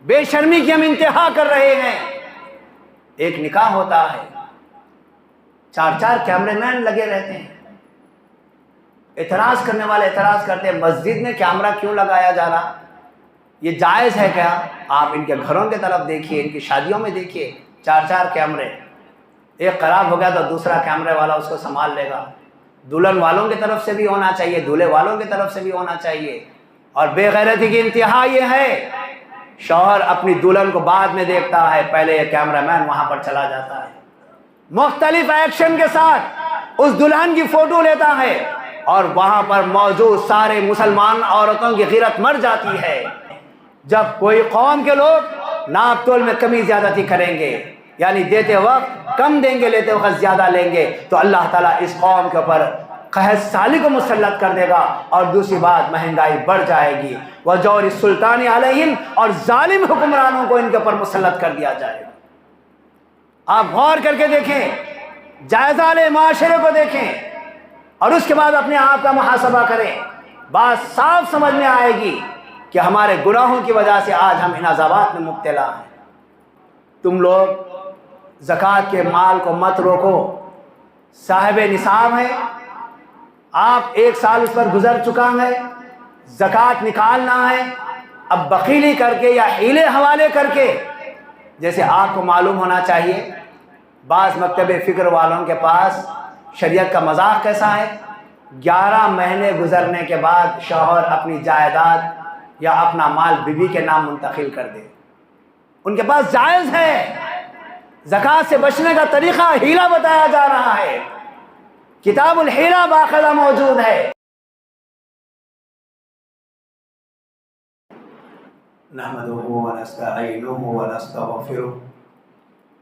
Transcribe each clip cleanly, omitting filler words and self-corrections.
بے شرمی کی ہم انتہا کر رہے ہیں۔ ایک نکاح ہوتا ہے، 4 کیمرے مین لگے رہتے ہیں، اعتراض کرنے والے اعتراض کرتے ہیں مسجد میں کیمرہ کیوں لگایا جا رہا، یہ جائز ہے کیا؟ آپ ان کے گھروں کی طرف دیکھیے، ان کی شادیوں میں دیکھیے، 4 کیمرے، ایک خراب ہو گیا تو دوسرا کیمرے والا اس کو سنبھال لے گا۔ دلہن والوں کی طرف سے بھی ہونا چاہیے، دولہے والوں کی طرف سے بھی ہونا چاہیے۔ اور بے غیرتی کی انتہا یہ ہے، شوہر اپنی دلہن کو بعد میں دیکھتا ہے، پہلے یہ کیمرہ مین وہاں پر چلا جاتا ہے، مختلف ایکشن کے ساتھ اس دلہن کی فوٹو لیتا ہے، اور وہاں پر موجود سارے مسلمان عورتوں کی غیرت مر جاتی ہے۔ جب کوئی قوم کے لوگ ناپ تول میں کمی زیادتی کریں گے، یعنی دیتے وقت کم دیں گے، لیتے وقت زیادہ لیں گے، تو اللہ تعالیٰ اس قوم کے اوپر قحط سالی کو مسلط کر دے گا، اور دوسری بات مہنگائی بڑھ جائے گی، وجور السلطان علیہم، اور ظالم حکمرانوں کو ان کے اوپر مسلط کر دیا جائے گا۔ آپ غور کر کے دیکھیں، جائزہ لیں، معاشرے کو دیکھیں، اور اس کے بعد اپنے آپ کا محاسبہ کریں، بات صاف سمجھ میں آئے گی کہ ہمارے گناہوں کی وجہ سے آج ہم ان عذابات میں مبتلا ہیں۔ تم لوگ زکوٰۃ کے مال کو مت روکو، صاحب نصاب ہے، آپ 1 سال اس پر گزر چکا ہے، زکوٰۃ نکالنا ہے، اب بخیلی کر کے یا حیلے حوالے کر کے، جیسے آپ کو معلوم ہونا چاہیے بعض مکتب فکر والوں کے پاس شریعت کا مذاق کیسا ہے، 11 مہینے گزرنے کے بعد شوہر اپنی جائیداد یا اپنا مال بیوی کے نام منتقل کر دے، ان کے پاس جائز ہے۔ زکوٰۃ سے بچنے کا طریقہ ہیلا بتایا جا رہا ہے، کتاب الحیلہ باقاعدہ موجود ہے۔ نحمده ونستعینه ونستغفره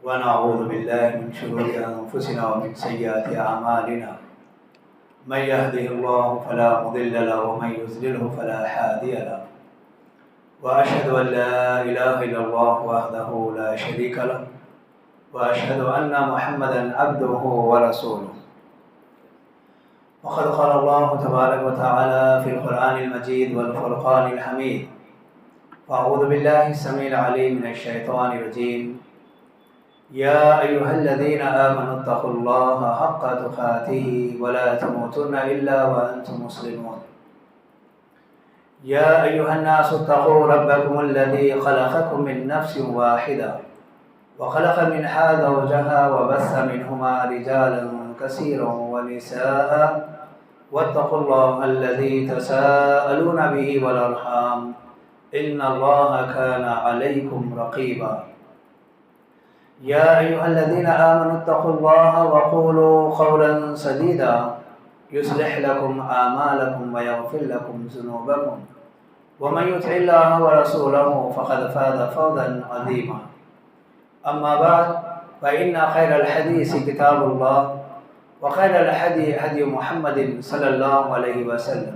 ونعوذ باللہ من شرور انفسنا ومن سیئات اعمالنا، من يهده الله فلا مضل له ومن يضلله فلا هادي له، واشهد ان لا اله الا الله وحده لا شريك له، واشهد ان محمدا عبده ورسوله۔ وقد قال الله تبارك وتعالى في القرآن المجيد والفرقان الحميد، أعوذ بالله السميع العليم من الشيطان الرجيم، يا أيها الذين آمنوا اتقوا الله حق تقاته ولا تموتن إلا وأنتم مسلمون، يا أيها الناس اتقوا ربكم الذي خلقكم من نفس واحدة وخلق منها زوجها وبث منهما رجالا كثيرا ونساء، واتقوا الله الذي تساءلون به والأرحام إن الله كان عليكم رقيبا، يا أيها الذين آمنوا اتقوا الله وقولوا قولا سديدا يصلح لكم أعمالكم ويغفر لكم ذنوبكم، ومن يطع الله ورسوله فقد فاز فوزا عظيما، أما بعد فإن خير الحديث كتاب الله، وخير الهدي هدي محمد صلى الله عليه وسلم،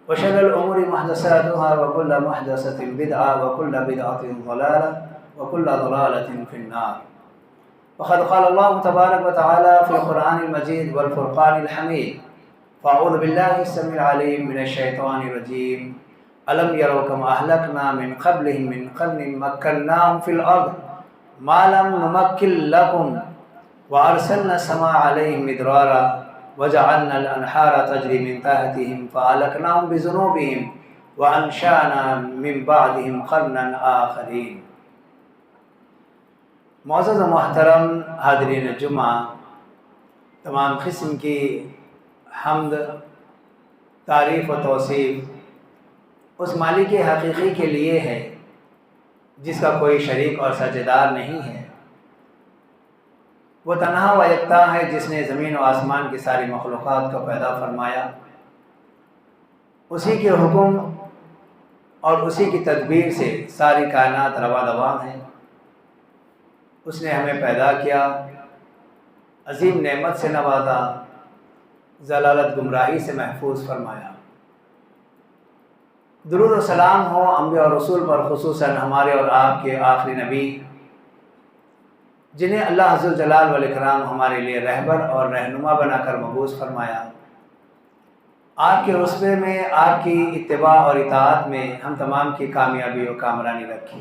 وشر الأمور محدثاتها وكل محدثة بدعة وكل بدعة ضلالة وكل ضلالة في النار۔ وقد قال الله تبارك وتعالى في القرآن المجيد والفرقان الحميد، فأعوذ بالله السميع العليم من الشيطان الرجيم، ألم يروا كما أهلكنا من قبلهم من قرن مكناهم في الأرض ما لم نمكن لكم وأرسلنا السماء عليهم مدرارا وجعلنا الأنهار تجري من تحتهم فأهلكناهم بذنوبهم وأنشأنا من بعدهم قرنا آخرين۔ معزز و محترم حاضرین جمعہ، تمام قسم کی حمد، تعریف و توصیف اس مالک حقیقی کے لیے ہے جس کا کوئی شریک اور سجدار نہیں ہے۔ وہ تنہا و یکتا ہے جس نے زمین و آسمان کی ساری مخلوقات کو پیدا فرمایا، اسی کے حکم اور اسی کی تدبیر سے ساری کائنات رواں دواں ہیں۔ اس نے ہمیں پیدا کیا، عظیم نعمت سے نوازا، ضلالت گمراہی سے محفوظ فرمایا۔ درود و سلام ہو انبیاء اور رسول پر، خصوصاً ہمارے اور آپ کے آخری نبی، جنہیں اللہ عز و جلال والاکرام ہمارے لیے رہبر اور رہنما بنا کر مبعوث فرمایا۔ آپ کے رتبے میں، آپ کی اتباع اور اطاعت میں ہم تمام کی کامیابی و کامرانی رکھی۔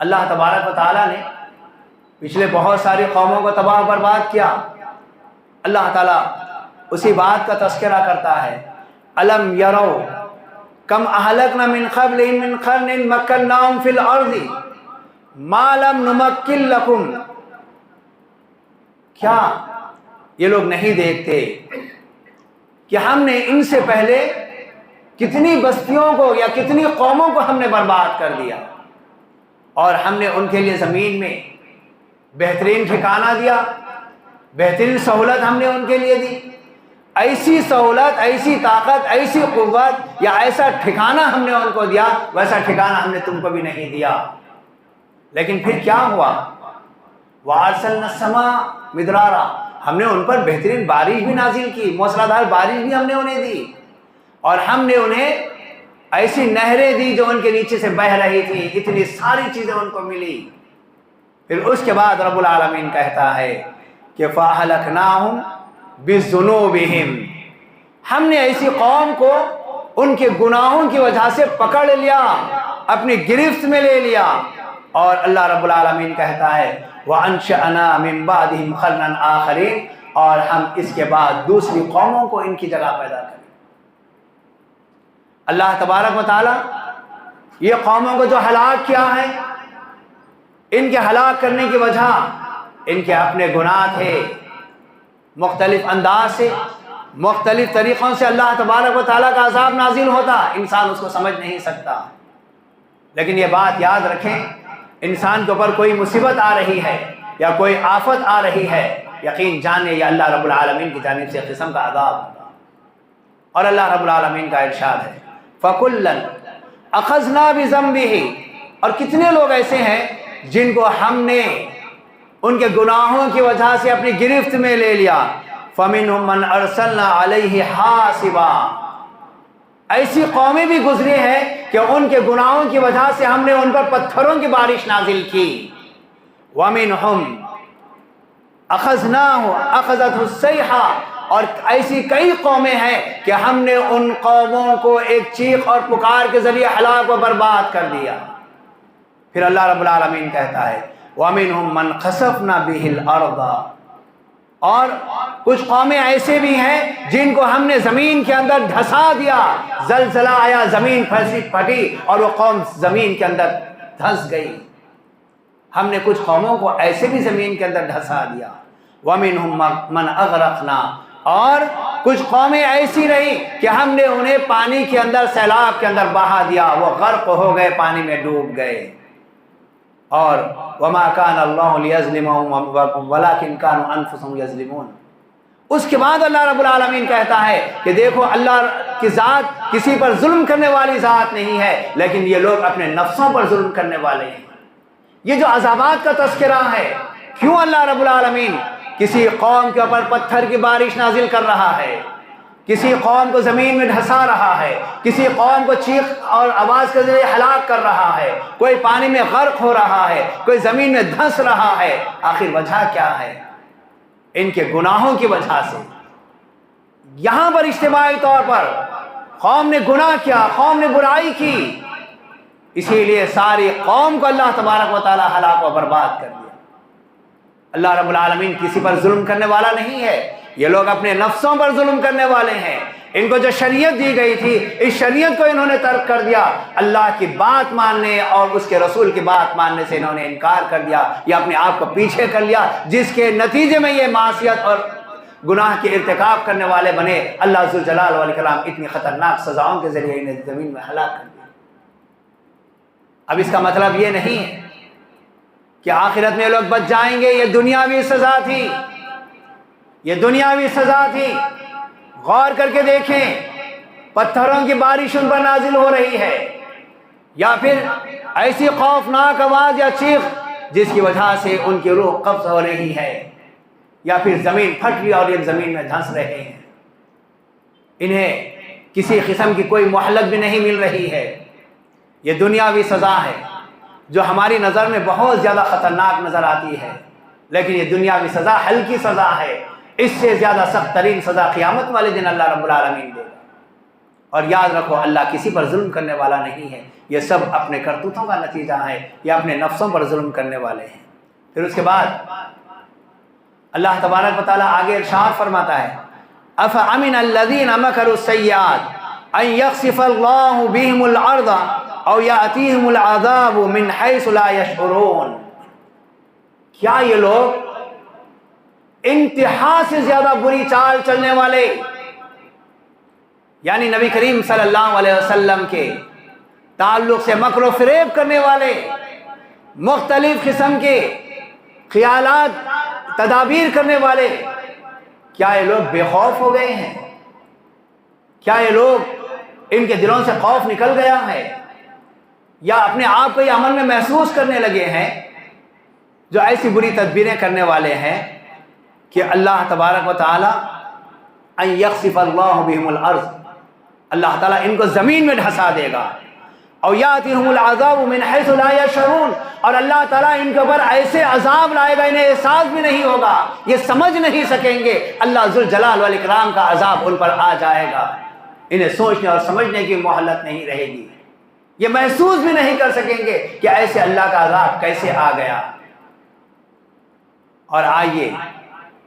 اللہ تبارک و تعالیٰ نے پچھلے بہت ساری قوموں کو تباہ و برباد کیا۔ اللہ تعالیٰ اسی بات کا تذکرہ کرتا ہے، الم یرو کم اہلکنا من قبلہم من قرن مکناہم فی الارض ما لم نمکن لکم، کیا یہ لوگ نہیں دیکھتے کہ ہم نے ان سے پہلے کتنی بستیوں کو یا کتنی قوموں کو ہم نے برباد کر دیا، اور ہم نے ان کے لیے زمین میں بہترین ٹھکانہ دیا، بہترین سہولت ہم نے ان کے لیے دی، ایسی سہولت، ایسی طاقت، ایسی قوت یا ایسا ٹھکانہ ہم نے ان کو دیا، ویسا ٹھکانہ ہم نے تم کو بھی نہیں دیا۔ لیکن پھر کیا ہوا؟ وَأَرْسَلْنَا السَّمَاءَ مِدْرَارًا، ہم نے ان پر بہترین بارش بھی نازل کی، موسلادھار بارش بھی ہم نے انہیں دی، اور ہم نے انہیں ایسی نہریں دی جو ان کے نیچے سے بہہ رہی تھی، اتنی ساری چیزیں ان کو ملی۔ پھر اس کے بعد رب العالمین کہتا ہے کہ فَأَهْلَكْنَاهُمْ بِذُنُوبِهِمْ، ہم نے ایسی قوم کو ان کے گناہوں کی وجہ سے پکڑ لیا، اپنی گرفت میں لے لیا، اور اللہ رب العالمین کہتا ہے وَأَنشَأْنَا مِن بَعْدِهِمْ قَرْنًا آخَرِينَ، اور ہم اس کے بعد دوسری قوموں کو ان کی جگہ پیدا کریں۔ اللہ تبارک و تعالی یہ قوموں کو جو ہلاک کیا ہے، ان کے ہلاک کرنے کی وجہ ان کے اپنے گناہ تھے، مختلف انداز سے، مختلف طریقوں سے اللہ تبارک و تعالیٰ کا عذاب نازل ہوتا، انسان اس کو سمجھ نہیں سکتا۔ لیکن یہ بات یاد رکھیں، انسان کے اوپر کوئی مصیبت آ رہی ہے یا کوئی آفت آ رہی ہے، یقین جانے یہ اللہ رب العالمین کی جانب سے قسم کا عذاب ہوگا۔ اور اللہ رب العالمین کا ارشاد ہے فَكُلًّا أَخَذْنَا بِذَنبِهِ، اور کتنے لوگ ایسے ہیں جن کو ہم نے ان کے گناہوں کی وجہ سے اپنی گرفت میں لے لیا۔ فَمِنْهُمْ مَنْ أَرْسَلْنَا عَلَيْهِ حَاصِبًا، ایسی قومیں بھی گزری ہیں کہ ان کے گناہوں کی وجہ سے ہم نے ان پر پتھروں کی بارش نازل کی۔ وَمِنْهُمْ أَخَذَتْهُ الصَّيْحَةُ، اور ایسی کئی قومیں ہیں کہ ہم نے ان قوموں کو ایک چیخ اور پکار کے ذریعے ہلاک و برباد کر دیا۔ پھر اللہ رب العالمین کہتا ہے وَمِنْهُمْ مَنْ خَسَفْنَا بِهِ الْأَرْضَ، اور کچھ قومیں ایسے بھی ہیں جن کو ہم نے زمین کے اندر دھسا دیا، زلزلہ آیا، زمین پھٹی اور وہ قوم زمین کے اندر دھس گئی۔ ہم نے کچھ قوموں کو ایسے بھی زمین کے اندر دھسا دیا۔ وَمِنْهُمْ مَنْ أَغْرَقْنَا، اور کچھ قومیں ایسی رہی کہ ہم نے انہیں پانی کے اندر، سیلاب کے اندر بہا دیا، وہ غرق ہو گئے، پانی میں ڈوب گئے۔ اور وَمَا كَانَ اللَّهُ لِيَظْلِمَهُمْ وَلَكِنْ كَانُوا أَنفُسَهُمْ يَظْلِمُونَ۔ اس کے بعد اللہ رب العالمین کہتا ہے کہ دیکھو اللہ کی ذات کسی پر ظلم کرنے والی ذات نہیں ہے، لیکن یہ لوگ اپنے نفسوں پر ظلم کرنے والے ہیں۔ یہ جو عذابات کا تذکرہ ہے، کیوں اللہ رب العالمین کسی قوم کے اوپر پتھر کی بارش نازل کر رہا ہے، کسی قوم کو زمین میں دھسا رہا ہے، کسی قوم کو چیخ اور آواز کے ذریعے ہلاک کر رہا ہے، کوئی پانی میں غرق ہو رہا ہے، کوئی زمین میں دھس رہا ہے، آخر وجہ کیا ہے؟ ان کے گناہوں کی وجہ سے۔ یہاں پر اجتماعی طور پر قوم نے گناہ کیا، قوم نے برائی کی، اسی لیے ساری قوم کو اللہ تبارک و تعالی ہلاک و برباد کر دیا۔ اللہ رب العالمین کسی پر ظلم کرنے والا نہیں ہے، یہ لوگ اپنے نفسوں پر ظلم کرنے والے ہیں۔ ان کو جو شریعت دی گئی تھی، اس شریعت کو انہوں نے ترک کر دیا، اللہ کی بات ماننے اور اس کے رسول کی بات ماننے سے انہوں نے انکار کر دیا، یا اپنے آپ کو پیچھے کر لیا، جس کے نتیجے میں یہ معصیت اور گناہ کے ارتکاب کرنے والے بنے۔ اللہ ذوالجلال والاکرام اتنی خطرناک سزاؤں کے ذریعے انہیں زمین میں ہلاک کر دیا۔ اب اس کا مطلب یہ نہیں ہے کہ آخرت میں لوگ بچ جائیں گے، یہ دنیاوی سزا تھی، یہ دنیاوی سزا تھی۔ غور کر کے دیکھیں، پتھروں کی بارش ان پر نازل ہو رہی ہے، یا پھر ایسی خوفناک آواز یا چیخ جس کی وجہ سے ان کی روح قبض ہو رہی ہے، یا پھر زمین پھٹ رہی اور یہ زمین میں دھنس رہے ہیں، انہیں کسی قسم کی کوئی مہلت بھی نہیں مل رہی ہے۔ یہ دنیاوی سزا ہے جو ہماری نظر میں بہت زیادہ خطرناک نظر آتی ہے، لیکن یہ دنیاوی سزا ہلکی سزا ہے، اس سے زیادہ سخت ترین سزا قیامت والے دن اللہ رب العالمین دے گا۔ اور یاد رکھو اللہ کسی پر ظلم کرنے والا نہیں ہے، یہ سب اپنے کرتوتوں کا نتیجہ ہے، یہ اپنے نفسوں پر ظلم کرنے والے ہیں۔ پھر اس کے بعد اللہ تبارک و تعالیٰ آگے ارشاد فرماتا ہے افامن الذین مکروا السیئات ان یخسف اللہ بہم الارض او یاتیہم العذاب من حیث لا یشعرون، کیا یہ لوگ انتہا سے زیادہ بری چال چلنے والے، یعنی نبی کریم صلی اللہ علیہ وسلم کے تعلق سے مکر و فریب کرنے والے، مختلف قسم کے خیالات تدابیر کرنے والے، کیا یہ لوگ بے خوف ہو گئے ہیں؟ کیا یہ لوگ ان کے دلوں سے خوف نکل گیا ہے، یا اپنے آپ کو یہ عمل میں محسوس کرنے لگے ہیں جو ایسی بری تدبیریں کرنے والے ہیں کہ اللہ تبارک و تعالی ان یخسف اللہ بہم الارض، اللہ تعالیٰ ان کو زمین میں دھسا دے گا، او یاتیہم العذاب من حیث لا یشعرون، اور اللہ تعالیٰ ان کے اوپر ایسے عذاب لائے گا انہیں احساس بھی نہیں ہوگا، یہ سمجھ نہیں سکیں گے، اللہ ذوالجلال والاکرام کا عذاب ان پر آ جائے گا، انہیں سوچنے اور سمجھنے کی مہلت نہیں رہے گی، یہ محسوس بھی نہیں کر سکیں گے کہ ایسے اللہ کا عذاب کیسے آ گیا۔ اور آئیے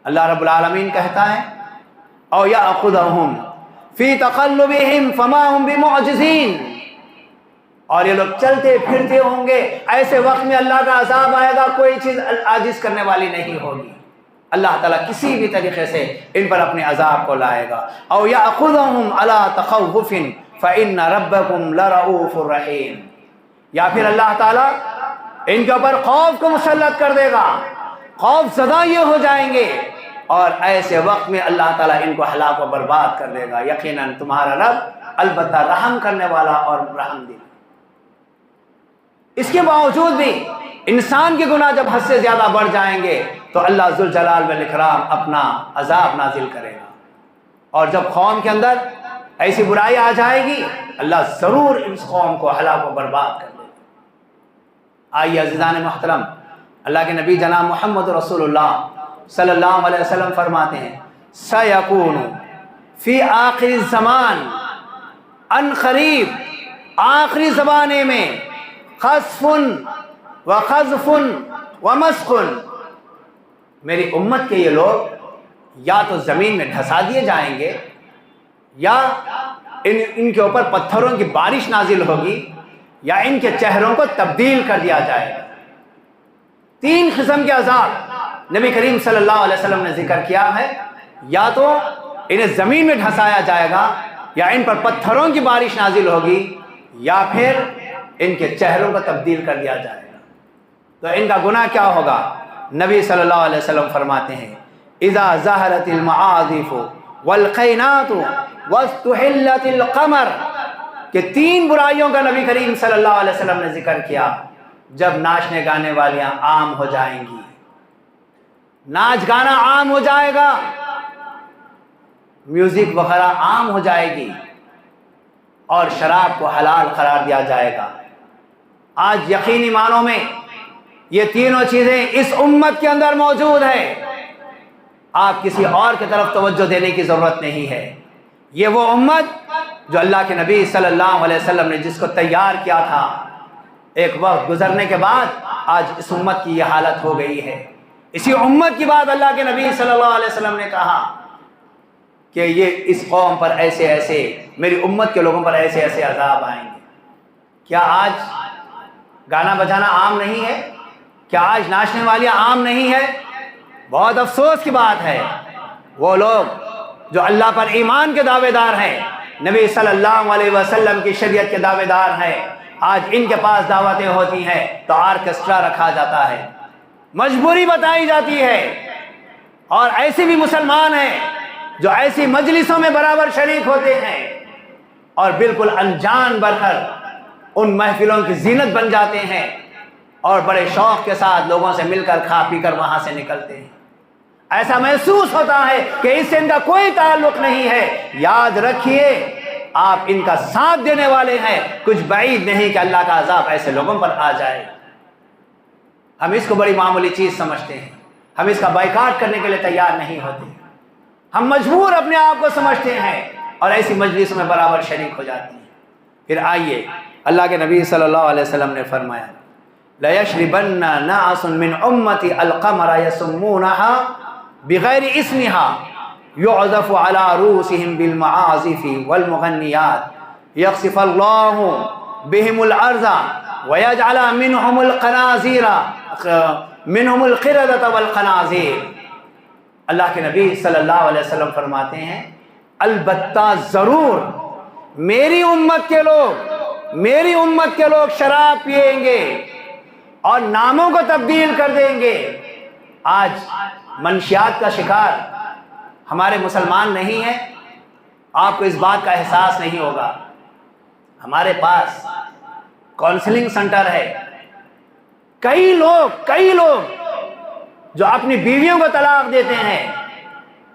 اللہ رب العالمین کہتا ہے او یاخذہم فی تقلبہم فما ہم بمعجزین، اور یہ لوگ چلتے پھرتے ہوں گے، ایسے وقت میں اللہ کا عذاب آئے گا، کوئی چیز عاجز کرنے والی نہیں ہوگی، اللہ تعالیٰ کسی بھی طریقے سے ان پر اپنے عذاب کو لائے گا۔ او یاخذہم علی تخوف فإن ربکم لرؤوف رحیم، یا پھر اللہ تعالیٰ ان کے اوپر خوف کو مسلط کر دے گا، خوف زدہ یہ ہو جائیں گے، اور ایسے وقت میں اللہ تعالیٰ ان کو ہلاک و برباد کر دے گا، یقیناً تمہارا رب البتہ رحم کرنے والا اور رحم دل۔ اس کے باوجود بھی انسان کے گناہ جب حد سے زیادہ بڑھ جائیں گے تو اللہ ذوالجلال والاکرام اپنا عذاب نازل کرے گا، اور جب قوم کے اندر ایسی برائی آ جائے گی اللہ ضرور اس قوم کو ہلاک و برباد کر دے گا۔ آئیے عزیزان محترم، اللہ کے نبی جناب محمد رسول اللہ صلی اللہ علیہ وسلم فرماتے ہیں سَيَكُونُ فی آخری الزمان، ان قریب آخری زمانے میں خسف و خذف و مسخ، میری امت کے یہ لوگ یا تو زمین میں دھسا دیے جائیں گے، یا ان کے اوپر پتھروں کی بارش نازل ہوگی، یا ان کے چہروں کو تبدیل کر دیا جائے گا۔ تین قسم کے عذاب نبی کریم صلی اللہ علیہ وسلم نے ذکر کیا ہے، یا تو انہیں زمین میں دھسایا جائے گا، یا ان پر پتھروں کی بارش نازل ہوگی، یا پھر ان کے چہروں کو تبدیل کر دیا جائے گا۔ تو ان کا گناہ کیا ہوگا؟ نبی صلی اللہ علیہ وسلم فرماتے ہیں اذا ظہرت المعاذف والقینات واستحلت القمر، کہ تین برائیوں کا نبی کریم صلی اللہ علیہ وسلم نے ذکر کیا، جب ناچنے گانے والیاں عام ہو جائیں گی، ناچ گانا عام ہو جائے گا، میوزک وغیرہ عام ہو جائے گی، اور شراب کو حلال قرار دیا جائے گا۔ آج یقینی معنوں میں یہ تینوں چیزیں اس امت کے اندر موجود ہیں، آپ کسی اور کی طرف توجہ دینے کی ضرورت نہیں ہے۔ یہ وہ امت جو اللہ کے نبی صلی اللہ علیہ وسلم نے جس کو تیار کیا تھا، ایک وقت گزرنے کے بعد آج اس امت کی یہ حالت ہو گئی ہے۔ اسی امت کی بات اللہ کے نبی صلی اللہ علیہ وسلم نے کہا کہ یہ اس قوم پر ایسے ایسے، میری امت کے لوگوں پر ایسے ایسے عذاب آئیں گے۔ کیا آج گانا بجانا عام نہیں ہے؟ کیا آج ناچنے والیاں عام نہیں ہے؟ بہت افسوس کی بات ہے، وہ لوگ جو اللہ پر ایمان کے دعوے دار ہیں، نبی صلی اللہ علیہ وسلم کی شریعت کے دعوے دار ہیں، آج ان کے پاس دعوتیں ہوتی ہیں تو آرکسٹرا رکھا جاتا ہے، مجبوری بتائی جاتی ہے، اور ایسے بھی مسلمان ہیں جو ایسی مجلسوں میں برابر شریک ہوتے ہیں اور بالکل انجان بھر کر ان محفلوں کی زینت بن جاتے ہیں، اور بڑے شوق کے ساتھ لوگوں سے مل کر کھا پی کر وہاں سے نکلتے ہیں۔ ایسا محسوس ہوتا ہے کہ اس سے ان کا کوئی تعلق نہیں ہے۔ یاد رکھیے، آپ ان کا ساتھ دینے والے ہیں، کچھ بعید نہیں کہ اللہ کا عذاب ایسے لوگوں پر آ جائے۔ ہم اس کو بڑی معمولی چیز سمجھتے ہیں، ہم اس کا بائیکاٹ کرنے کے لیے تیار نہیں ہوتے، ہم مجبور اپنے آپ کو سمجھتے ہیں اور ایسی مجلس میں برابر شریک ہو جاتی ہیں۔ پھر آئیے اللہ کے نبی صلی اللہ علیہ وسلم نے فرمایا لَيَشْرِبَنَّ نَاسٌ مِّنْ أُمَّتِي الْقَمْرَ يَسُمُّونَهَا بِغَيْرِ اسْمِهَا يُعْزَفُ عَلَى رُؤُوسِهِمْ بِالْمَعَازِفِ وَالْمُغَنِّيَاتِ يَخْسِفَ اللَّهُ بِهِمُ الْأَرْضَ وَيَجْعَلَ مِنْهُمُ الْقَنَاطِيرَ مِنْهُمُ الْقِرَدَةَ وَالْخَنَازِيرَ۔ اللہ کے نبی صلی اللہ علیہ وسلم فرماتے ہیں البتہ ضرور میری امت کے لوگ شراب پیئیں گے اور ناموں کو تبدیل کر دیں گے۔ آج منشیات کا شکار ہمارے مسلمان نہیں ہیں، آپ کو اس بات کا احساس نہیں ہوگا۔ ہمارے پاس کونسلنگ سینٹر ہے، کئی لوگ جو اپنی بیویوں کو طلاق دیتے ہیں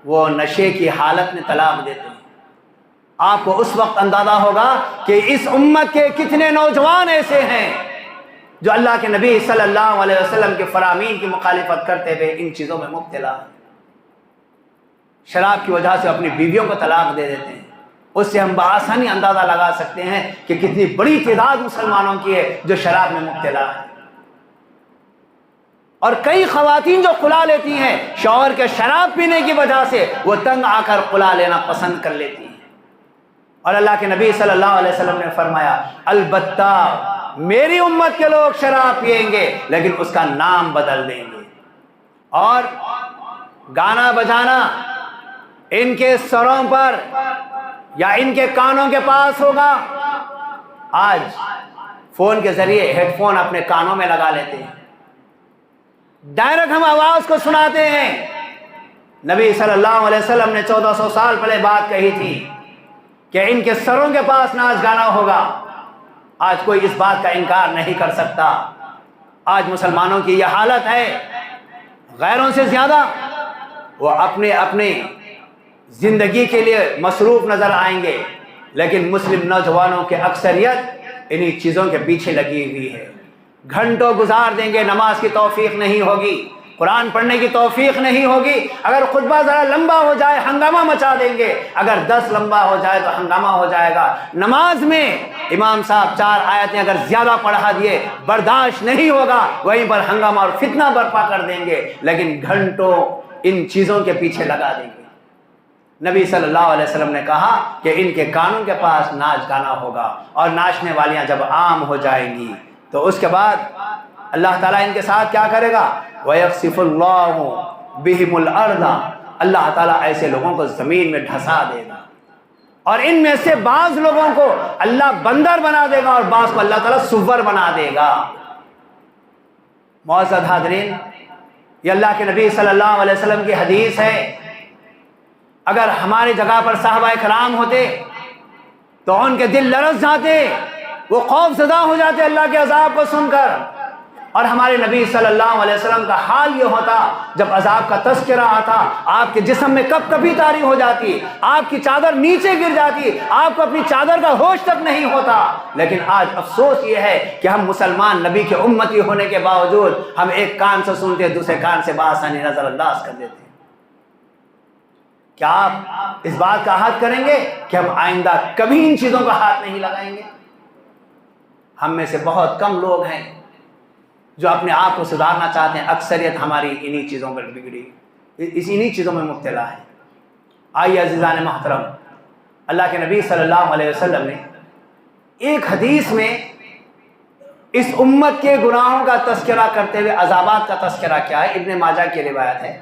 وہ نشے کی حالت میں طلاق دیتے ہیں۔ آپ کو اس وقت اندازہ ہوگا کہ اس امت کے کتنے نوجوان ایسے ہیں جو اللہ کے نبی صلی اللہ علیہ وسلم کے فرامین کی مخالفت کرتے ہوئے ان چیزوں میں مبتلا ہیں۔ شراب کی وجہ سے اپنی بیویوں کو طلاق دے دیتے ہیں۔ اس سے ہم بآسانی اندازہ لگا سکتے ہیں کہ کتنی بڑی تعداد مسلمانوں کی ہے جو شراب میں مبتلا ہے۔ اور کئی خواتین جو خلا لیتی ہیں شوہر کے شراب پینے کی وجہ سے وہ تنگ آ کر خلا لینا پسند کر لیتی ہیں۔ اور اللہ کے نبی صلی اللہ علیہ وسلم نے فرمایا البتہ میری امت کے لوگ شراب پئیں گے لیکن اس کا نام بدل دیں گے، اور گانا بجانا ان کے سروں پر یا ان کے کانوں کے پاس ہوگا۔ آج فون کے ذریعے ہیڈ فون اپنے کانوں میں لگا لیتے ہیں، ڈائریکٹ ہم آواز کو سناتے ہیں۔ نبی صلی اللہ علیہ وسلم نے 1400 سال پہلے بات کہی تھی کہ ان کے سروں کے پاس ناچ گانا ہوگا۔ آج کوئی اس بات کا انکار نہیں کر سکتا۔ آج مسلمانوں کی یہ حالت ہے، غیروں سے زیادہ وہ اپنے زندگی کے لیے مصروف نظر آئیں گے، لیکن مسلم نوجوانوں کی اکثریت انہی چیزوں کے پیچھے لگی ہوئی ہے۔ گھنٹوں گزار دیں گے، نماز کی توفیق نہیں ہوگی، قرآن پڑھنے کی توفیق نہیں ہوگی۔ اگر خطبہ ذرا لمبا ہو جائے ہنگامہ مچا دیں گے، اگر 10 لمبا ہو جائے تو ہنگامہ ہو جائے گا۔ نماز میں امام صاحب 4 آیتیں اگر زیادہ پڑھا دیے برداشت نہیں ہوگا، وہیں پر ہنگامہ اور فتنہ برپا کر دیں گے، لیکن گھنٹوں ان چیزوں کے پیچھے لگا دیں گے۔ نبی صلی اللہ علیہ وسلم نے کہا کہ ان کے کانوں کے پاس ناچ گانا ہوگا، اور ناچنے والیاں جب عام ہو جائیں گی تو اس کے بعد اللہ تعالیٰ ان کے ساتھ کیا کرے گا؟ وَيَخْسِفُ اللَّهُ بِهِمُ الْأَرْضَ، اللہ تعالیٰ ایسے لوگوں کو زمین میں دھسا دے گا، اور ان میں سے بعض لوگوں کو اللہ بندر بنا دے گا اور بعض کو اللہ تعالیٰ سور بنا دے گا۔ معزز حاضرین، یہ اللہ کے نبی صلی اللہ علیہ وسلم کی حدیث ہے۔ اگر ہماری جگہ پر صحابہ کرام ہوتے تو ان کے دل لرز جاتے، وہ خوف زدہ ہو جاتے اللہ کے عذاب کو سن کر۔ اور ہمارے نبی صلی اللہ علیہ وسلم کا حال یہ ہوتا جب عذاب کا تذکرہ آتا، آپ کے جسم میں کب کبھی طاری ہو جاتی، آپ کی چادر نیچے گر جاتی، آپ کو اپنی چادر کا ہوش تک نہیں ہوتا۔ لیکن آج افسوس یہ ہے کہ ہم مسلمان نبی کے امتی ہونے کے باوجود ہم ایک کان سے سنتے دوسرے کان سے بآسانی نظر انداز کر دیتے ہیں۔ کیا آپ اس بات کا عہد کریں گے کہ ہم آئندہ کبھی ان چیزوں کا ہاتھ نہیں لگائیں گے؟ ہم میں سے بہت کم لوگ ہیں جو اپنے آپ کو سدھارنا چاہتے ہیں، اکثریت ہماری انہی چیزوں پر بگڑی، انہی چیزوں میں مبتلا ہے۔ آئیے عزیزان محترم، اللہ کے نبی صلی اللہ علیہ وسلم نے ایک حدیث میں اس امت کے گناہوں کا تذکرہ کرتے ہوئے عذابات کا تذکرہ کیا ہے۔ ابن ماجہ کی روایت ہے،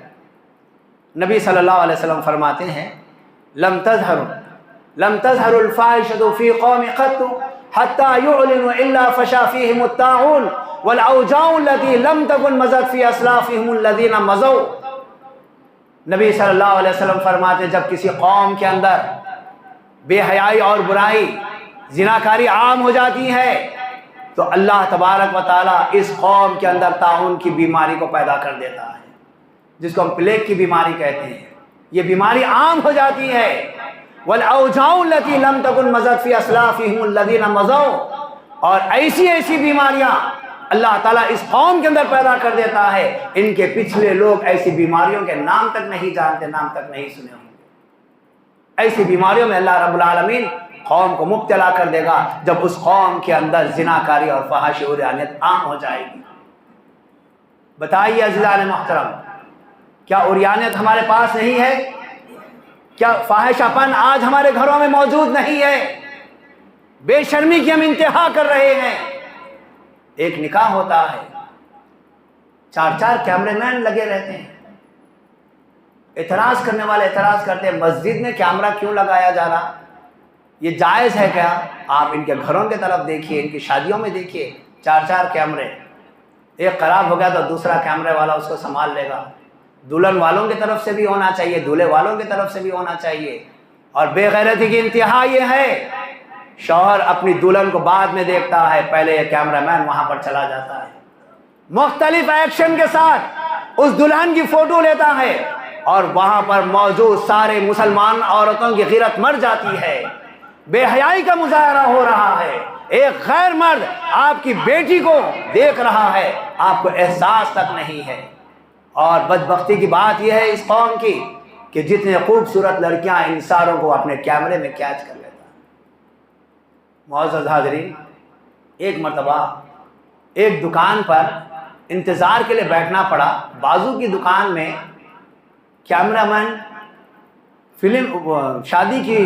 نبی صلی اللہ علیہ وسلم فرماتے ہیں لم تظہر الفاحشۃ فی قوم قط حتی یعلنوا الا فشا فیہم الطاعون والاوجاع التي لم تكن مضت فی اسلافہم الذین مضوا۔ نبی صلی اللہ علیہ وسلم فرماتے جب کسی قوم کے اندر بے حیائی اور برائی زناکاری عام ہو جاتی ہے تو اللہ تبارک و تعالیٰ اس قوم کے اندر طاعون کی بیماری کو پیدا کر دیتا ہے، جس کو ہم پلیگ کی بیماری کہتے ہیں۔ یہ بیماری عام ہو جاتی ہے۔ وَالْأَوْجَاعُ الَّتِي لَمْ تَكُنْ مَضَتْ فِي أَسْلَافِهِمُ الَّذِينَ مَضَوْا، اور ایسی بیماریاں اللہ تعالیٰ اس قوم کے اندر پیدا کر دیتا ہے، ان کے پچھلے لوگ ایسی بیماریوں کے نام تک نہیں جانتے، نام تک نہیں سنے ہوں گے۔ ایسی بیماریوں میں اللہ رب العالمین قوم کو مبتلا کر دے گا جب اس قوم کے اندر زناکاری اور فحاشی اور عریانیت عام ہو جائے گی۔ بتائیے عزیزان محترم، کیا عریانیت ہمارے پاس نہیں ہے؟ کیا فاحشہ پن آج ہمارے گھروں میں موجود نہیں ہے؟ بے شرمی کی ہم انتہا کر رہے ہیں۔ ایک نکاح ہوتا ہے، 4 کیمرے مین لگے رہتے ہیں، اعتراض کرنے والے اعتراض کرتے ہیں مسجد میں کیمرہ کیوں لگایا جا رہا، یہ جائز ہے کیا؟ آپ ان کے گھروں کی طرف دیکھیے، ان کی شادیوں میں دیکھیے، 4 کیمرے، ایک خراب ہو گیا تو دوسرا کیمرے والا اس کو سنبھال لے گا۔ دلہن والوں کی طرف سے بھی ہونا چاہیے، دولہے والوں کی طرف سے بھی ہونا چاہیے۔ اور بے غیرتی کی انتہا یہ ہے، شوہر اپنی دلہن کو بعد میں دیکھتا ہے، پہلے یہ کیمرہ مین وہاں پر چلا جاتا ہے، مختلف ایکشن کے ساتھ اس دلہن کی فوٹو لیتا ہے، اور وہاں پر موجود سارے مسلمان عورتوں کی غیرت مر جاتی ہے، بے حیائی کا مظاہرہ ہو رہا ہے۔ ایک غیر مرد آپ کی بیٹی کو دیکھ رہا ہے، آپ کو احساس تک نہیں ہے۔ اور بدبختی کی بات یہ ہے اس قوم کی کہ جتنے خوبصورت لڑکیاں ان ساروں کو اپنے کیمرے میں کیچ کر لیتا ہے۔ معزز حاضرین، ایک مرتبہ ایک دکان پر انتظار کے لیے بیٹھنا پڑا، بازو کی دکان میں کیمرہ مین فلم شادی کی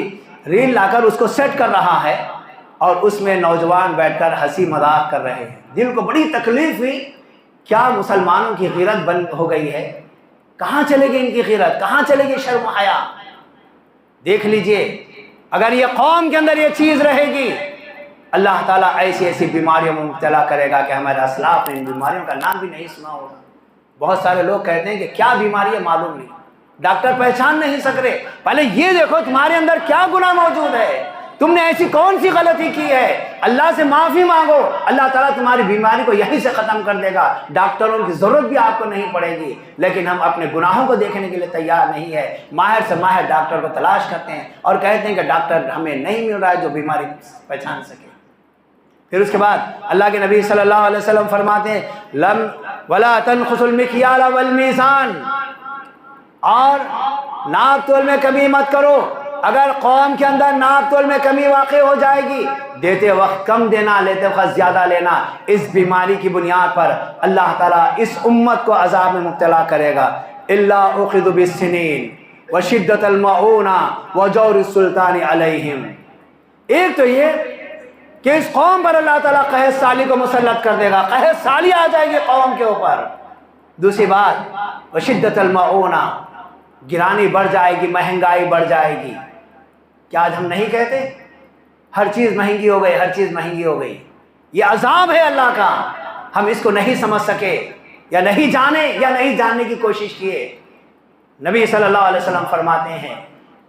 ریل لا کر اس کو سیٹ کر رہا ہے، اور اس میں نوجوان بیٹھ کر ہنسی مذاق کر رہے ہیں۔ دل کو بڑی تکلیف ہوئی، کیا مسلمانوں کی غیرت بند ہو گئی ہے؟ کہاں چلے گی ان کی غیرت؟ کہاں چلے گی شرم و حیا؟ دیکھ لیجئے، اگر یہ قوم کے اندر یہ چیز رہے گی، اللہ تعالیٰ ایسی ایسی بیماریوں میں مبتلا کرے گا کہ ہمارے اسلاف نے ان بیماریوں کا نام بھی نہیں سنا ہوگا۔ بہت سارے لوگ کہتے ہیں کہ کیا بیماری ہے معلوم نہیں، ڈاکٹر پہچان نہیں سک رہے۔ پہلے یہ دیکھو تمہارے اندر کیا گناہ موجود ہے، تم نے ایسی کون سی غلطی کی ہے، اللہ سے معافی مانگو، اللہ تعالیٰ تمہاری بیماری کو یہیں سے ختم کر دے گا، ڈاکٹروں کی ضرورت بھی آپ کو نہیں پڑے گی۔ لیکن ہم اپنے گناہوں کو دیکھنے کے لیے تیار نہیں ہے، ماہر سے ماہر ڈاکٹر کو تلاش کرتے ہیں اور کہتے ہیں کہ ڈاکٹر ہمیں نہیں مل رہا ہے جو بیماری پہچان سکے۔ پھر اس کے بعد اللہ کے نبی صلی اللہ علیہ وسلم فرماتے ہیں لم ولا تنقصوا المکیال والمیزان، اور ناپ تول میں کمی مت کرو۔ اگر قوم کے اندر ناپ تول میں کمی واقع ہو جائے گی، دیتے وقت کم دینا، لیتے وقت زیادہ لینا، اس بیماری کی بنیاد پر اللہ تعالیٰ اس امت کو عذاب میں مبتلا کرے گا۔ الا اخذوا بالسنین وشدۃ المعونہ وجور السلطان علیہم۔ ایک تو یہ کہ اس قوم پر اللہ تعالیٰ قحط سالی کو مسلط کر دے گا، قحط سالی آ جائے گی قوم کے اوپر۔ دوسری بات وشدۃ المعونہ، گرانی بڑھ جائے گی، مہنگائی بڑھ جائے گی۔ کیا آج ہم نہیں کہتے ہر چیز مہنگی ہو گئی، ہر چیز مہنگی ہو گئی؟ یہ عذاب ہے اللہ کا، ہم اس کو نہیں سمجھ سکے، یا نہیں جانے، یا نہیں جاننے کی کوشش کیے۔ نبی صلی اللہ علیہ وسلم فرماتے ہیں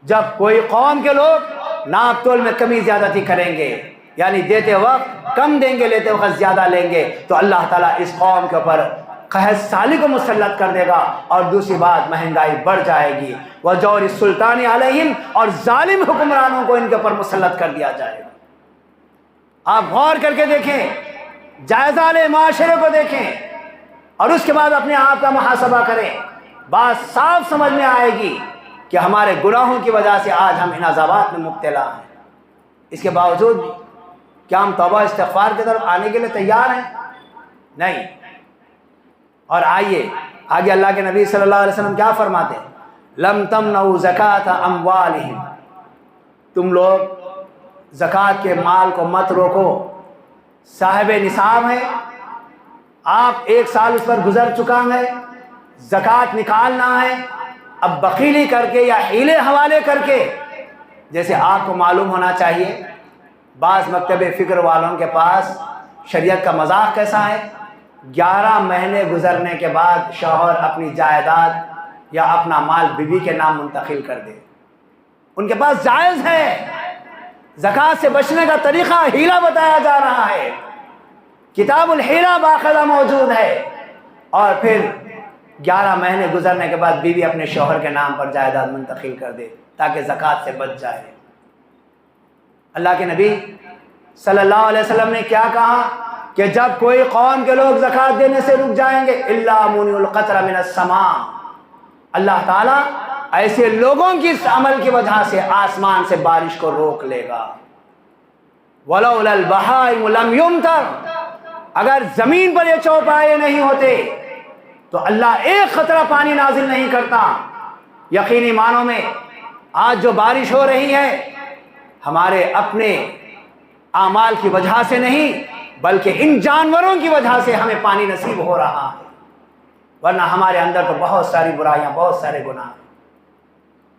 جب کوئی قوم کے لوگ ناپ تول میں کمی زیادتی کریں گے، یعنی دیتے وقت کم دیں گے، لیتے وقت زیادہ لیں گے، تو اللہ تعالیٰ اس قوم کے اوپر قحط سالی کو مسلط کر دے گا۔ اور دوسری بات مہنگائی بڑھ جائے گی، وجور السلطان علیہم، اور ظالم حکمرانوں کو ان کے اوپر مسلط کر دیا جائے گا۔ آپ غور کر کے دیکھیں، جائزہ لیں، معاشرے کو دیکھیں، اور اس کے بعد اپنے آپ کا محاسبہ کریں، بات صاف سمجھ میں آئے گی کہ ہمارے گناہوں کی وجہ سے آج ہم ان عذابات میں مبتلا ہیں۔ اس کے باوجود بھی کیا ہم توبہ استغفار کی طرف آنے کے لیے تیار ہیں؟ نہیں۔ اور آئیے آگے اللہ کے نبی صلی اللہ علیہ وسلم کیا فرماتے ہیں؟ لم تمنعوا زکات اموالہم، تم لوگ زکوٰۃ کے مال کو مت روکو۔ صاحب نصاب ہے، آپ 1 سال اس پر گزر چکا ہے، زکوٰۃ نکالنا ہے، اب بخیلی کر کے یا حیلے حوالے کر کے، جیسے آپ کو معلوم ہونا چاہیے بعض مکتب فکر والوں کے پاس شریعت کا مذاق کیسا ہے، 11 مہینے گزرنے کے بعد شوہر اپنی جائیداد یا اپنا مال بیوی کے نام منتقل کر دے۔ ان کے پاس جائز ہے، زکوٰۃ سے بچنے کا طریقہ ہیلا بتایا جا رہا ہے، کتاب الحیلہ باقاعدہ موجود ہے، اور پھر 11 مہینے گزرنے کے بعد بیوی اپنے شوہر کے نام پر جائیداد منتقل کر دے تاکہ زکوٰۃ سے بچ جائے۔ اللہ کے نبی صلی اللہ علیہ وسلم نے کیا کہا کہ جب کوئی قوم کے لوگ زکوٰۃ دینے سے رک جائیں گے، الا منع القطر من السماء، اللہ تعالیٰ ایسے لوگوں کی اس عمل کی وجہ سے آسمان سے بارش کو روک لے گا۔ وَلَوْلَا الْبَهَائِمُ لَمْ يُمْطَرْ، اگر زمین پر یہ چوپائے نہیں ہوتے تو اللہ ایک قطرہ پانی نازل نہیں کرتا۔ یقینی معنوں میں آج جو بارش ہو رہی ہے ہمارے اپنے اعمال کی وجہ سے نہیں بلکہ ان جانوروں کی وجہ سے ہمیں پانی نصیب ہو رہا ہے، ورنہ ہمارے اندر تو بہت ساری برائیاں، بہت سارے گناہ۔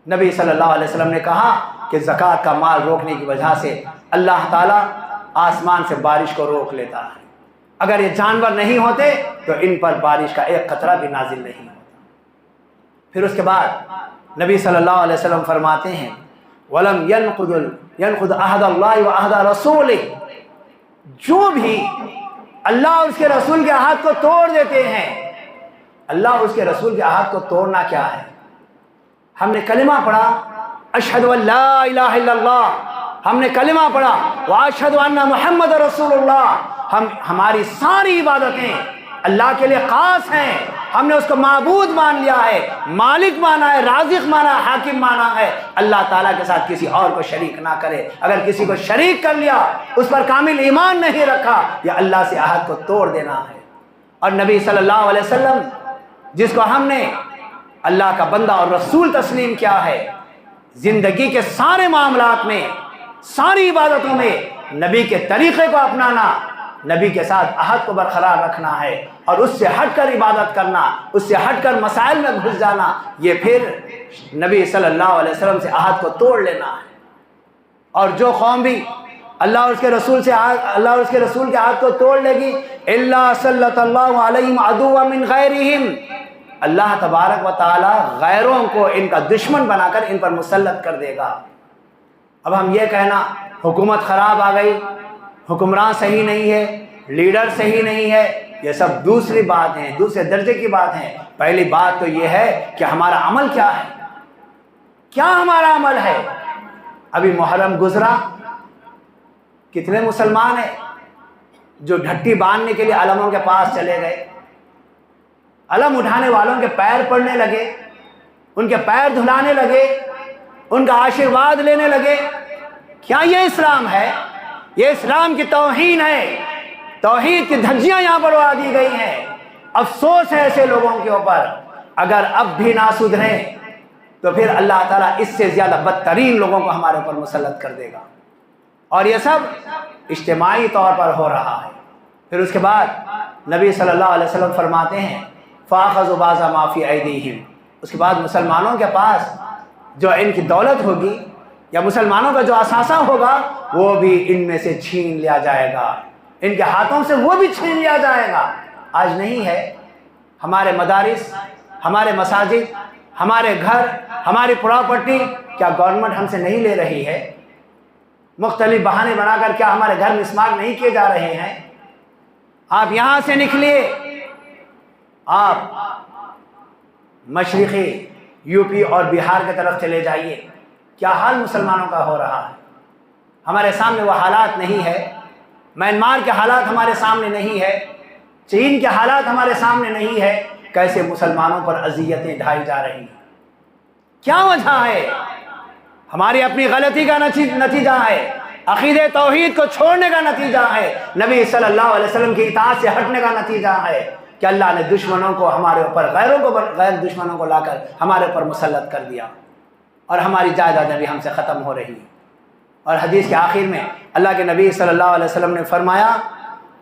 نبی صلی اللہ علیہ وسلم نے کہا کہ زکوٰۃ کا مال روکنے کی وجہ سے اللہ تعالیٰ آسمان سے بارش کو روک لیتا ہے۔ اگر یہ جانور نہیں ہوتے تو ان پر بارش کا ایک قطرہ بھی نازل نہیں ہوتا۔ پھر اس کے بعد نبی صلی اللہ علیہ وسلم فرماتے ہیں وَلَمْ يَنْقُضْ عَهْدَ اللَّهِ وَعَهْدَ رَسُولِهِ، جو بھی اللہ اور اس کے رسول کے عہد کو توڑ دیتے ہیں۔ اللہ اور اس کے رسول کے عہد کو توڑنا کیا ہے؟ ہم نے کلمہ پڑھا اشہد ان لا الہ الا اللہ، ہم نے کلمہ پڑھا واشہد ان محمد رسول اللہ، ہماری ساری عبادتیں اللہ کے لیے خاص ہیں، ہم نے اس کو معبود مان لیا ہے، مالک مانا ہے، رازق مانا ہے، حاکم مانا ہے، اللہ تعالیٰ کے ساتھ کسی اور کو شریک نہ کرے۔ اگر کسی کو شریک کر لیا، اس پر کامل ایمان نہیں رکھا، یا اللہ سے عہد کو توڑ دینا ہے۔ اور نبی صلی اللہ علیہ وسلم جس کو ہم نے اللہ کا بندہ اور رسول تسلیم کیا ہے، زندگی کے سارے معاملات میں، ساری عبادتوں میں نبی کے طریقے کو اپنانا، نبی کے ساتھ عہد کو برقرار رکھنا ہے، اور اس سے ہٹ کر عبادت کرنا، اس سے ہٹ کر مسائل میں گھس جانا، یہ پھر نبی صلی اللہ علیہ وسلم سے عہد کو توڑ لینا ہے۔ اور جو قوم بھی اللہ اور اس کے رسول کے عہد کو توڑ لے گی الا سلط اللہ علیہم عدوا من غیرہم، اللہ تبارک و تعالی غیروں کو ان کا دشمن بنا کر ان پر مسلط کر دے گا۔ اب ہم یہ کہنا حکومت خراب آ گئی، حکمران صحیح نہیں ہے، لیڈر صحیح نہیں ہے، یہ سب دوسری بات ہیں، دوسرے درجے کی بات ہیں۔ پہلی بات تو یہ ہے کہ ہمارا عمل کیا ہے، کیا ہمارا عمل ہے۔ ابھی محرم گزرا، کتنے مسلمان ہیں جو ڈھٹی باندھنے کے لیے علموں کے پاس چلے گئے، علم اٹھانے والوں کے پیر پڑنے لگے، ان کے پیر دھلانے لگے، ان کا آشیرواد لینے لگے۔ کیا یہ اسلام ہے؟ یہ اسلام کی توہین ہے، توحید کی دھجیاں یہاں پر اڑا دی گئی ہیں۔ افسوس ہے ایسے لوگوں کے اوپر، اگر اب بھی نہ سدھریں تو پھر اللہ تعالیٰ اس سے زیادہ بدترین لوگوں کو ہمارے اوپر مسلط کر دے گا، اور یہ سب اجتماعی طور پر ہو رہا ہے۔ پھر اس کے بعد نبی صلی اللہ علیہ وسلم فرماتے ہیں فَأَخَذُوا بَعْضَ مَا فِي أَيْدِيهِمْ، اس کے بعد مسلمانوں کے پاس جو ان کی دولت ہوگی یا مسلمانوں کا جو اثاثہ ہوگا وہ بھی ان میں سے چھین لیا جائے گا، ان کے ہاتھوں سے وہ بھی چھین لیا جائے گا۔ آج نہیں ہے، ہمارے مدارس، ہمارے مساجد، ہمارے گھر، ہماری پراپرٹی کیا گورنمنٹ ہم سے نہیں لے رہی ہے؟ مختلف بہانے بنا کر کیا ہمارے گھر مسمار نہیں کیے جا رہے ہیں؟ آپ یہاں سے نکلیے، آپ مشرقی یو پی اور بہار کی طرف چلے جائیے، کیا حال مسلمانوں کا ہو رہا ہے؟ ہمارے سامنے وہ حالات نہیں ہے، میانمار کے حالات ہمارے سامنے نہیں ہے، چین کے حالات ہمارے سامنے نہیں ہے، کیسے مسلمانوں پر اذیتیں ڈھائی جا رہی ہیں۔ کیا وجہ ہے؟ ہماری اپنی غلطی کا نتیجہ ہے، عقیدہ توحید کو چھوڑنے کا نتیجہ ہے، نبی صلی اللہ علیہ وسلم کی اطاعت سے ہٹنے کا نتیجہ ہے کہ اللہ نے دشمنوں کو ہمارے اوپر، غیر دشمنوں کو لا کر ہمارے اوپر مسلط کر دیا، اور ہماری جائیدادیں بھی ہم سے ختم ہو رہی ہیں۔ اور حدیث کے آخر میں اللہ کے نبی صلی اللہ علیہ وسلم نے فرمایا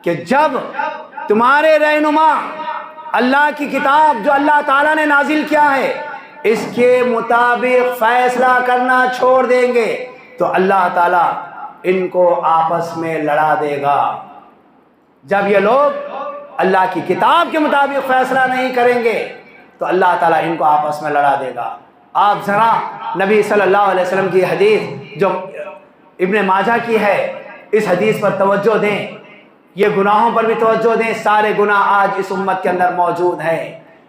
کہ جب تمہارے رہنما اللہ کی کتاب جو اللہ تعالیٰ نے نازل کیا ہے اس کے مطابق فیصلہ کرنا چھوڑ دیں گے تو اللہ تعالیٰ ان کو آپس میں لڑا دے گا۔ جب یہ لوگ اللہ کی کتاب کے مطابق فیصلہ نہیں کریں گے تو اللہ تعالیٰ ان کو آپس میں لڑا دے گا۔ آپ ذرا نبی صلی اللہ علیہ وسلم کی حدیث جو ابن ماجہ کی ہے اس حدیث پر توجہ دیں، یہ گناہوں پر بھی توجہ دیں۔ سارے گناہ آج اس امت کے اندر موجود ہیں،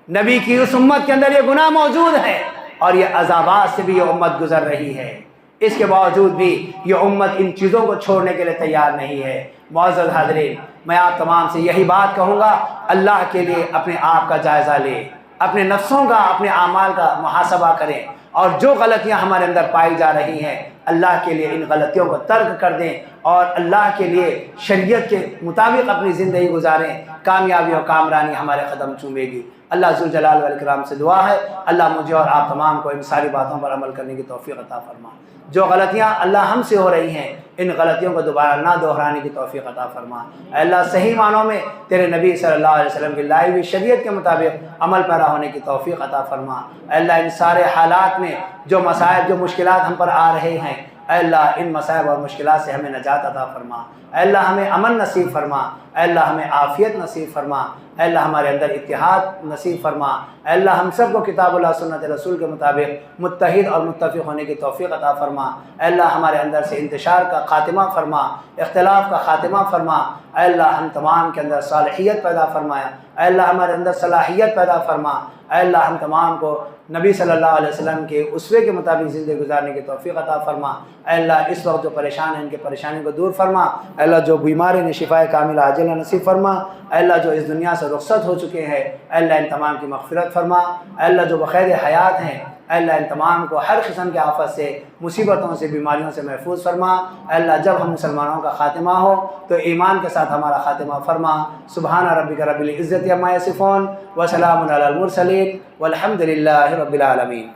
نبی کی اس امت کے اندر یہ گناہ موجود ہے، اور یہ عذابات سے بھی یہ امت گزر رہی ہے۔ اس کے باوجود بھی یہ امت ان چیزوں کو چھوڑنے کے لیے تیار نہیں ہے۔ معزز حاضرین، میں آپ تمام سے یہی بات کہوں گا، اللہ کے لیے اپنے آپ کا جائزہ لیں، اپنے نفسوں کا، اپنے اعمال کا محاسبہ کریں، اور جو غلطیاں ہمارے اندر پائی جا رہی ہیں اللہ کے لیے ان غلطیوں کو ترک کر دیں اور اللہ کے لیے شریعت کے مطابق اپنی زندگی گزاریں، کامیابی اور کامرانی ہمارے قدم چومے گی۔ اللہ ذوالجلال والاکرام سے دعا ہے اللہ مجھے اور آپ تمام کو ان ساری باتوں پر عمل کرنے کی توفیق عطا فرما۔ جو غلطیاں اللہ ہم سے ہو رہی ہیں ان غلطیوں کو دوبارہ نہ دہرانے کی توفیق عطا فرما۔ اے اللہ صحیح معنوں میں تیرے نبی صلی اللہ علیہ وسلم کی لائی ہوئی شریعت کے مطابق عمل پیرا ہونے کی توفیق عطا فرما۔ اے اللہ ان سارے حالات میں جو مصائب جو مشکلات ہم پر آ رہے ہیں اے اللہ ان مصائب اور مشکلات سے ہمیں نجات عطا فرما۔ اے اللہ ہمیں امن نصیب فرما، اے اللہ ہمیں عافیت نصیب فرما، اے اللہ ہمارے اندر اتحاد نصیب فرما، اے اللہ ہم سب کو کتاب اللہ سنت رسول کے مطابق متحد اور متفق ہونے کی توفیق عطا فرما۔ اے اللہ ہمارے اندر سے انتشار کا خاتمہ فرما، اختلاف کا خاتمہ فرما، اے اللہ ہم تمام کے اندر صالحیت پیدا فرمایا، اے اللہ ہمارے اندر صلاحیت پیدا فرما، اے اللہ ہم تمام کو نبی صلی اللہ علیہ وسلم کے اسوے کے مطابق زندگی گزارنے کی توفیق عطا فرما۔ اے اللہ اس وقت جو پریشان ہیں ان کے پریشانی کو دور فرما، اے اللہ جو بیمار ہیں شفائے کاملہ عاجلہ نصیب فرما، اے اللہ جو اس دنیا سے رخصت ہو چکے ہیں اے اللہ ان تمام کی مغفرت فرما، اے اللہ جو بخیر حیات ہیں اے اللہ ان تمام کو ہر قسم کے آفت سے، مصیبتوں سے، بیماریوں سے محفوظ فرما۔ اے اللہ جب ہم مسلمانوں کا خاتمہ ہو تو ایمان کے ساتھ ہمارا خاتمہ فرما۔ سبحان ربک رب العزت عما یصفون وسلام علی المرسلین والحمد للہ رب العالمین۔